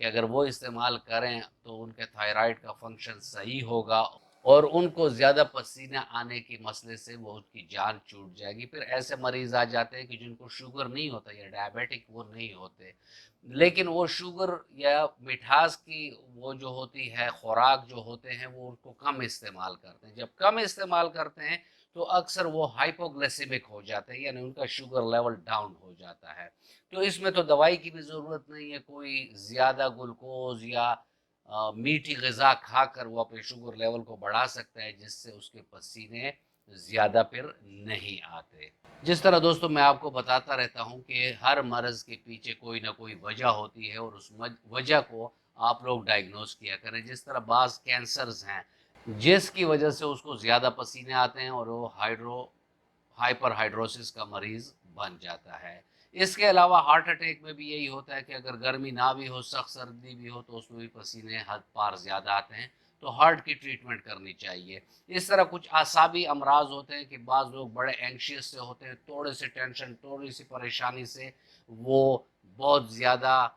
کہ اگر وہ استعمال کریں تو ان کے تھائرائڈ کا فنکشن صحیح ہوگا اور ان کو زیادہ پسینہ آنے کی مسئلے سے وہ ان کی جان چھوٹ جائے گی۔ پھر ایسے مریض آ جاتے ہیں کہ جن کو شوگر نہیں ہوتا یا ڈائبیٹک وہ نہیں ہوتے، لیکن وہ شوگر یا مٹھاس کی وہ جو ہوتی ہے خوراک جو ہوتے ہیں وہ ان کو کم استعمال کرتے ہیں۔ جب کم استعمال کرتے ہیں تو اکثر وہ ہائپوگلیسیمک ہو جاتے ہیں، یعنی ان کا شوگر لیول ڈاؤن ہو جاتا ہے۔ تو اس میں تو دوائی کی بھی ضرورت نہیں ہے، کوئی زیادہ گلوکوز یا میٹھی غذا کھا کر وہ اپنے شوگر لیول کو بڑھا سکتا ہے، جس سے اس کے پسینے زیادہ پھر نہیں آتے۔ جس طرح دوستو میں آپ کو بتاتا رہتا ہوں کہ ہر مرض کے پیچھے کوئی نہ کوئی وجہ ہوتی ہے اور اس وجہ کو آپ لوگ ڈائگنوز کیا کریں۔ جس طرح بعض کینسرز ہیں جس کی وجہ سے اس کو زیادہ پسینے آتے ہیں اور وہ ہائپر ہائیڈروسس کا مریض بن جاتا ہے۔ اس کے علاوہ ہارٹ اٹیک میں بھی یہی ہوتا ہے کہ اگر گرمی نہ بھی ہو، سخت سردی بھی ہو، تو اس میں بھی پسینے حد پار زیادہ آتے ہیں، تو ہارٹ کی ٹریٹمنٹ کرنی چاہیے۔ اس طرح کچھ اعصابی امراض ہوتے ہیں کہ بعض لوگ بڑے اینکشیس سے ہوتے ہیں، تھوڑے سے ٹینشن، تھوڑی سی پریشانی سے وہ بہت زیادہ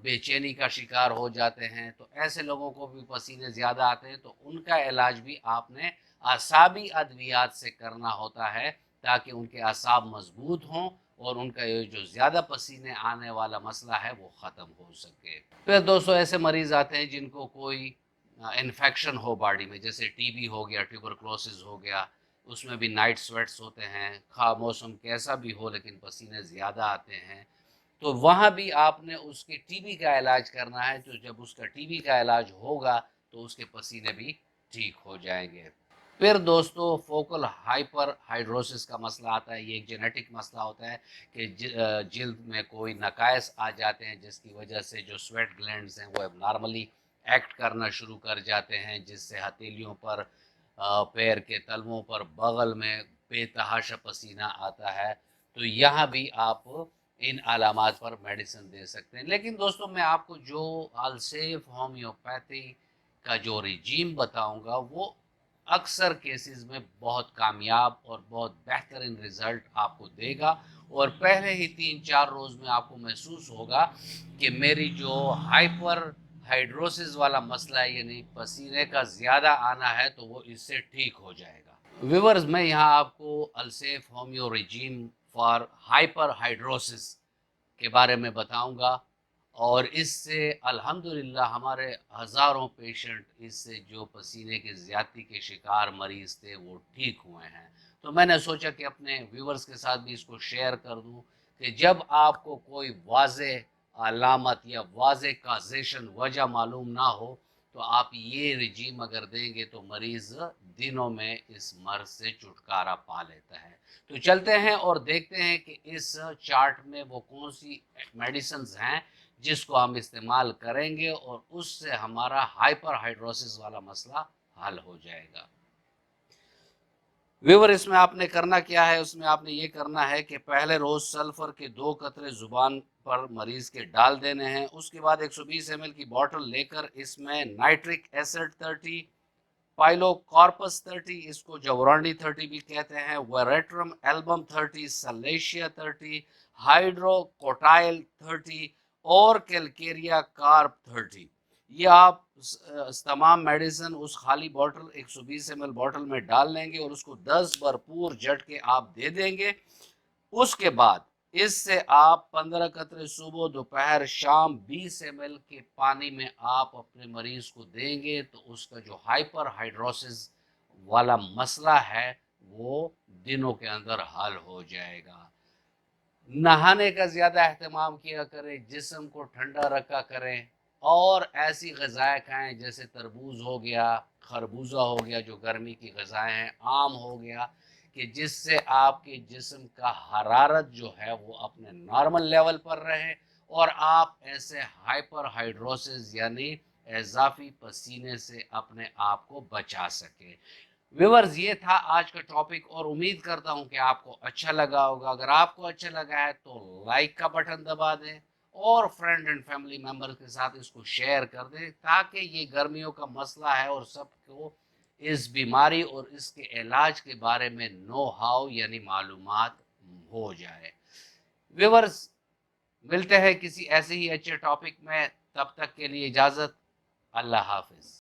بے چینی کا شکار ہو جاتے ہیں، تو ایسے لوگوں کو بھی پسینے زیادہ آتے ہیں، تو ان کا علاج بھی آپ نے اعصابی ادویات سے کرنا ہوتا ہے تاکہ ان کے اعصاب مضبوط ہوں اور ان کا یہ جو زیادہ پسینے آنے والا مسئلہ ہے وہ ختم ہو سکے۔ پھر دوستو ایسے مریض آتے ہیں جن کو کوئی انفیکشن ہو باڈی میں، جیسے ٹی بی ہو گیا، ٹیوبرکلوسس ہو گیا، اس میں بھی نائٹ سویٹس ہوتے ہیں، خواہ موسم کیسا بھی ہو لیکن پسینے زیادہ آتے ہیں، تو وہاں بھی آپ نے اس کے ٹی بی کا علاج کرنا ہے۔ تو جب اس کا ٹی بی کا علاج ہوگا تو اس کے پسینے بھی ٹھیک ہو جائیں گے۔ پھر دوستو فوکل ہائپر ہائیڈروسس کا مسئلہ آتا ہے۔ یہ ایک جینیٹک مسئلہ ہوتا ہے کہ جلد میں کوئی نقائص آ جاتے ہیں جس کی وجہ سے جو سویٹ گلینڈز ہیں وہ اب نارملی ایکٹ کرنا شروع کر جاتے ہیں، جس سے ہتھیلیوں پر، پیر کے تلووں پر، بغل میں بے تحاشا پسینہ آتا ہے۔ تو یہاں بھی آپ ان علامات پر میڈیسن دے سکتے ہیں۔ لیکن دوستو میں آپ کو جو السیف ہومیوپیتھی کا جو رجیم بتاؤں گا وہ اکثر کیسز میں بہت کامیاب اور بہت بہترین رزلٹ آپ کو دے گا، اور پہلے ہی 3-4 روز میں آپ کو محسوس ہوگا کہ میری جو ہائپر ہائیڈروسس والا مسئلہ ہے، یعنی پسینے کا زیادہ آنا ہے، تو وہ اس سے ٹھیک ہو جائے گا۔ ویورز میں یہاں آپ کو Alsaif homeo regime for hyper ہائیڈروسس کے بارے میں بتاؤں گا، اور اس سے الحمدللہ ہمارے ہزاروں پیشنٹ اس سے جو پسینے کے زیادتی کے شکار مریض تھے وہ ٹھیک ہوئے ہیں۔ تو میں نے سوچا کہ اپنے ویورز کے ساتھ بھی اس کو شیئر کر دوں کہ جب آپ کو کوئی واضح علامت یا واضح کازیشن وجہ معلوم نہ ہو تو آپ یہ رجیم اگر دیں گے تو مریض دنوں میں اس مرض سے چھٹکارا پا لیتا ہے۔ تو چلتے ہیں اور دیکھتے ہیں کہ اس چارٹ میں وہ کون سی میڈیسنز ہیں جس کو ہم استعمال کریں گے اور اس سے ہمارا ہائپر ہائیڈروسس والا مسئلہ حل ہو جائے گا۔ ویور اس میں آپ نے کرنا کیا ہے، اس میں آپ نے یہ کرنا ہے کہ پہلے روز سلفر کے 2 قطرے زبان پر مریض کے ڈال دینے ہیں۔ اس کے بعد 120 ml کی بوٹل لے کر اس میں نائٹرک ایسڈ 30، پائلو کارپس 30، اس کو جورانڈی 30 بھی کہتے ہیں، ویریٹرم ایلبم 30، سلیشیا 30، ہائیڈرو کوٹائل 30 اور کیلکیریا کارپ 30۔ یہ آپ تمام میڈیسن اس خالی بوٹل 120 ml بوٹل میں ڈال لیں گے اور اس کو 10 بھرپور جھٹکے آپ دے دیں گے۔ اس کے بعد اس سے آپ 15 قطرے صبح، دوپہر، شام 20 ml کے پانی میں آپ اپنے مریض کو دیں گے تو اس کا جو ہائپر ہائیڈروسس والا مسئلہ ہے وہ دنوں کے اندر حل ہو جائے گا۔ نہانے کا زیادہ اہتمام کیا کریں، جسم کو ٹھنڈا رکھا کریں، اور ایسی غذائیں کھائیں جیسے تربوز ہو گیا، خربوزہ ہو گیا جو گرمی کی غذائیں ہیں، آم ہو گیا، کہ جس سے آپ کے جسم کا حرارت جو ہے وہ اپنے نارمل لیول پر رہے اور آپ ایسے ہائپر ہائیڈروسس یعنی اضافی پسینے سے اپنے آپ کو بچا سکیں۔ ویورز یہ تھا آج کا ٹاپک، اور امید کرتا ہوں کہ آپ کو اچھا لگا ہوگا۔ اگر آپ کو اچھا لگا ہے تو لائک کا بٹن دبا دیں اور فرینڈ اینڈ فیملی ممبر کے ساتھ اس کو شیئر کر دیں تاکہ یہ گرمیوں کا مسئلہ ہے اور سب کو اس بیماری اور اس کے علاج کے بارے میں نو ہاؤ یعنی معلومات ہو جائے۔ ویورز ملتے ہیں کسی ایسے ہی اچھے ٹاپک میں، تب تک کے لیے اجازت، اللہ حافظ۔